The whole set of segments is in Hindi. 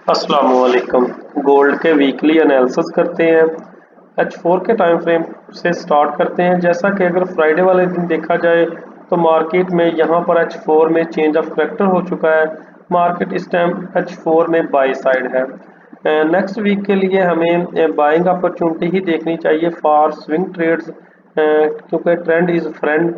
अस्सलामुअलैकुम। गोल्ड के वीकली एनालिसिस करते हैं। H4 के टाइम फ्रेम से स्टार्ट करते हैं। जैसा कि अगर फ्राइडे वाले दिन देखा जाए तो मार्केट में यहाँ पर H4 में चेंज ऑफ करेक्टर हो चुका है। मार्केट इस टाइम H4 में बाई साइड है। नेक्स्ट वीक के लिए हमें बाइंग अपॉर्चुनिटी ही देखनी चाहिए फॉर स्विंग ट्रेड्स, क्योंकि ट्रेंड इज फ्रेंड।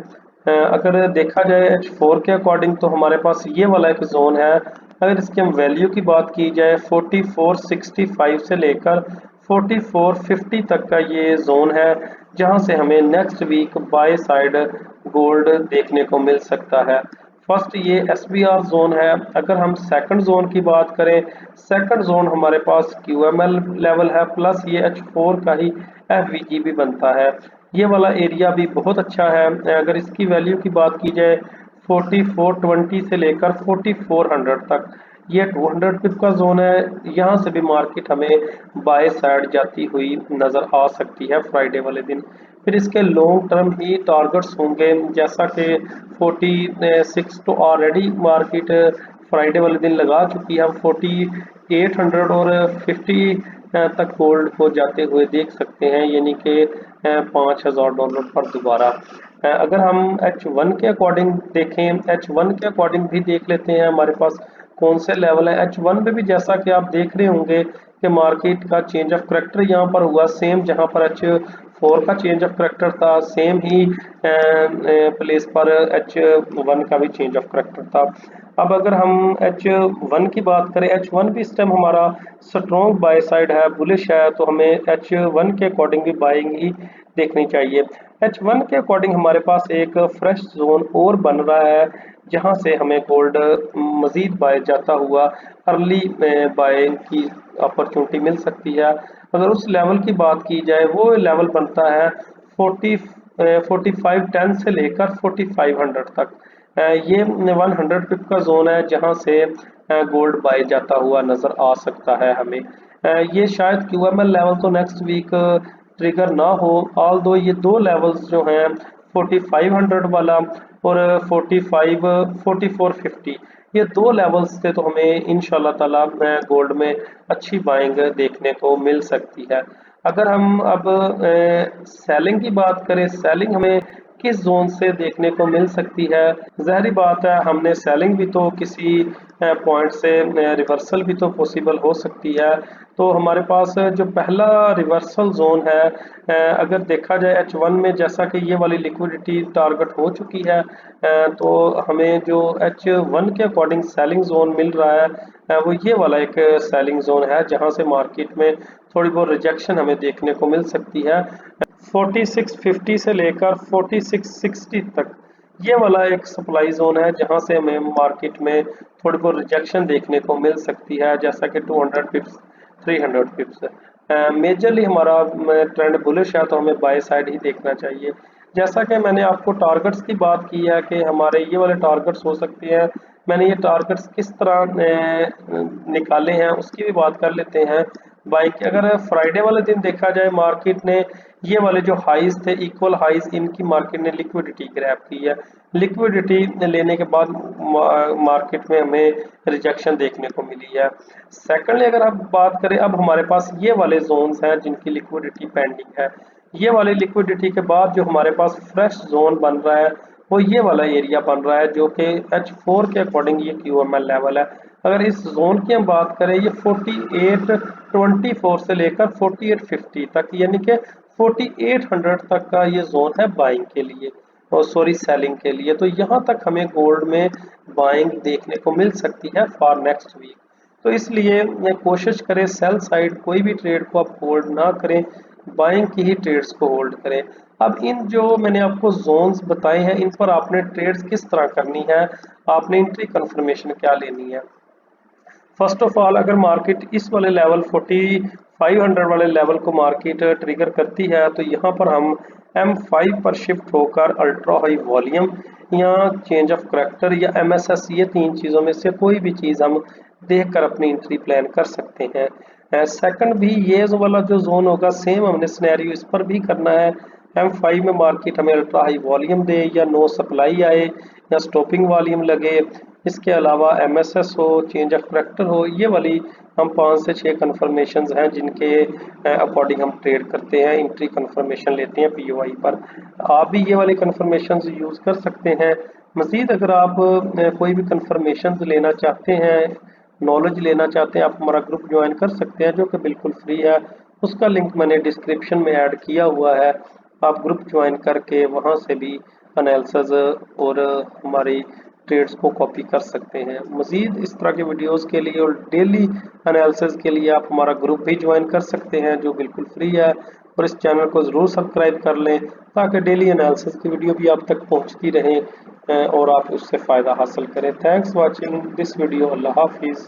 अगर देखा जाए H4 के अकॉर्डिंग तो हमारे पास ये वाला एक जोन है। अगर इसकी हम वैल्यू की बात की जाए 4465 से लेकर 4450 तक का ये जोन है, जहां से हमें next week buy side gold देखने को मिल सकता है। फर्स्ट ये SBR जोन है। अगर हम सेकंड जोन की बात करें, सेकंड जोन हमारे पास QML लेवल है, प्लस ये H4 का ही FVG भी बनता है। ये वाला एरिया भी बहुत अच्छा है। अगर इसकी वैल्यू की बात की जाए 4420 से लेकर 4400 तक, ये 200 पिप का जोन है। यहाँ से भी मार्केट हमें बाय साइड जाती हुई नज़र आ सकती है फ्राइडे वाले दिन। फिर इसके लॉन्ग टर्म ही टारगेट्स होंगे, जैसा कि 46 तो ऑलरेडी मार्केट फ्राइडे वाले दिन लगा चुकी है। हम 4800 और 50 तक गोल्ड को जाते हुए देख सकते हैं, यानी कि $5000 पर दोबारा। अगर हम H1 के अकॉर्डिंग देखें, H1 के अकॉर्डिंग भी देख लेते हैं हमारे पास कौन से लेवल है। H1 में भी जैसा कि आप देख रहे होंगे कि मार्केट का चेंज ऑफ करेक्टर यहाँ पर हुआ, सेम जहाँ पर H4 का चेंज ऑफ करेक्टर था, सेम ही प्लेस पर H1 का भी चेंज ऑफ करेक्टर था। अब अगर हम H1 की बात करें, H1 भी इस टाइम हमारा स्ट्रॉन्ग बाय साइड है, बुलिश है, तो हमें H1 के अकॉर्डिंग भी बाइंग ही देखनी चाहिए। H1 के अकॉर्डिंग हमारे पास एक फ्रेश जोन और बन रहा है, जहां से हमें गोल्ड मजीद बाय जाता हुआ अर्ली बाय की अपॉर्चुनिटी मिल सकती है। अगर उस लेवल की बात की जाए, वो लेवल बनता है 4510 से लेकर 4500 तक। ये 100 पिप का जोन है, जहां से गोल्ड बाय जाता हुआ नजर आ सकता है हमें। ये शायद QML लेवल तो नेक्स्ट वीक ट्रिगर ना हो, ऑल दो ये दो लेवल्स जो हैं 4500 वाला और 4450, ये दो लेवल्स से तो हमें इंशाल्लाह ताला गोल्ड में अच्छी बाइंग देखने को मिल सकती है। अगर हम अब सेलिंग की बात करें, सेलिंग हमें किस जोन से देखने को मिल सकती है? ज़ाहिर बात है, हमने सेलिंग भी तो किसी पॉइंट से रिवर्सल भी तो पॉसिबल हो सकती है। तो हमारे पास जो पहला रिवर्सल जोन है, अगर देखा जाए H1 में, जैसा कि ये वाली लिक्विडिटी टारगेट हो चुकी है, तो हमें जो H1 के अकॉर्डिंग सेलिंग जोन मिल रहा है, वो ये वाला एक सेलिंग जोन है, जहां से मार्केट में थोड़ी बहुत रिजेक्शन हमें देखने को मिल सकती है। 4650 से लेकर 4660 तक ये वाला एक सप्लाई जोन है, जहां से हमें मार्केट में थोड़ी बहुत रिजेक्शन देखने को मिल सकती है, जैसा कि 200 पिप्स, 300 पिप्स। मेजरली हमारा ट्रेंड बुलिश है, तो हमें बाय साइड ही देखना चाहिए। जैसा कि मैंने आपको टारगेट्स की बात की है कि हमारे ये वाले टारगेट्स हो सकते हैं, मैंने ये टारगेट्स किस तरह निकाले हैं उसकी भी बात कर लेते हैं। बाइक अगर फ्राइडे वाले दिन देखा जाए, मार्केट ने ये वाले जो हाइज थे, इक्वल हाइज, इनकी मार्केट ने लिक्विडिटी ग्रैब की है। लिक्विडिटी लेने के बाद मार्केट में हमें रिजेक्शन देखने को मिली है। सेकंडली अगर आप बात करें, अब हमारे पास ये वाले जोन्स हैं जिनकी लिक्विडिटी पेंडिंग है। ये वाली लिक्विडिटी के बाद जो हमारे पास फ्रेश जोन बन रहा है, वो ये वाला एरिया बन रहा है, जो कि H4 के अकॉर्डिंग ये QML लेवल है। अगर इस जोन की हम बात करें, ये 4824 से लेकर 4850 तक, यानी कि 4800 तक का ये जोन है बाइंग के लिए, और सॉरी सेलिंग के लिए। तो यहाँ तक हमें गोल्ड में बाइंग देखने को मिल सकती है फॉर नेक्स्ट वीक। तो इसलिए कोशिश करें सेल साइड कोई भी ट्रेड को आप होल्ड ना करें, बाइंग की ही ट्रेड्स को होल्ड करें। अब इन जो मैंने आपको जोन्स बताए हैं, इन पर आपने ट्रेड्स किस तरह करनी है, आपने एंट्री कंफर्मेशन क्या लेनी है। फर्स्ट ऑफ ऑल, अगर मार्केट इस वाले लेवल 4500 वाले लेवल को मार्केट ट्रिगर करती है, तो यहाँ पर हम M5 पर शिफ्ट होकर अल्ट्रा हाई वॉल्यूम या चेंज ऑफ करेक्टर या MSS, ये तीन चीज़ों में से कोई भी चीज़ हम देखकर अपनी एंट्री प्लान कर सकते हैं। सेकंड भी ये जो वाला जो जोन होगा, सेम हमने सिनेरियो इस पर भी करना है। M5 में मार्केट हमें अल्ट्रा हाई वॉल्यूम दे या नो सप्लाई आए या स्टॉपिंग वॉल्यूम लगे, इसके अलावा MSS हो, चेंज ऑफ करेक्टर हो, ये वाली हम 5 से 6 कन्फर्मेशंस हैं जिनके अकॉर्डिंग हम ट्रेड करते हैं, एंट्री कन्फर्मेशन लेते हैं पीओआई पर। आप भी ये वाले कन्फर्मेशंस यूज़ कर सकते हैं। मज़ीद अगर आप कोई भी कन्फर्मेशंस लेना चाहते हैं, नॉलेज लेना चाहते हैं, आप हमारा ग्रुप ज्वाइन कर सकते हैं जो कि बिल्कुल फ्री है। उसका लिंक मैंने डिस्क्रिप्शन में ऐड किया हुआ है। आप ग्रुप ज्वाइन करके वहाँ से भी एनालिसिस और हमारी ट्रेड्स को कॉपी कर सकते हैं। मज़ीद इस तरह के वीडियोस के लिए और डेली एनालिसिस के लिए आप हमारा ग्रुप भी ज्वाइन कर सकते हैं जो बिल्कुल फ्री है। और इस चैनल को ज़रूर सब्सक्राइब कर लें ताकि डेली एनालिसिस की वीडियो भी आप तक पहुंचती रहे और आप उससे फ़ायदा हासिल करें। Thanks watching this video. अल्लाह हाफिज़।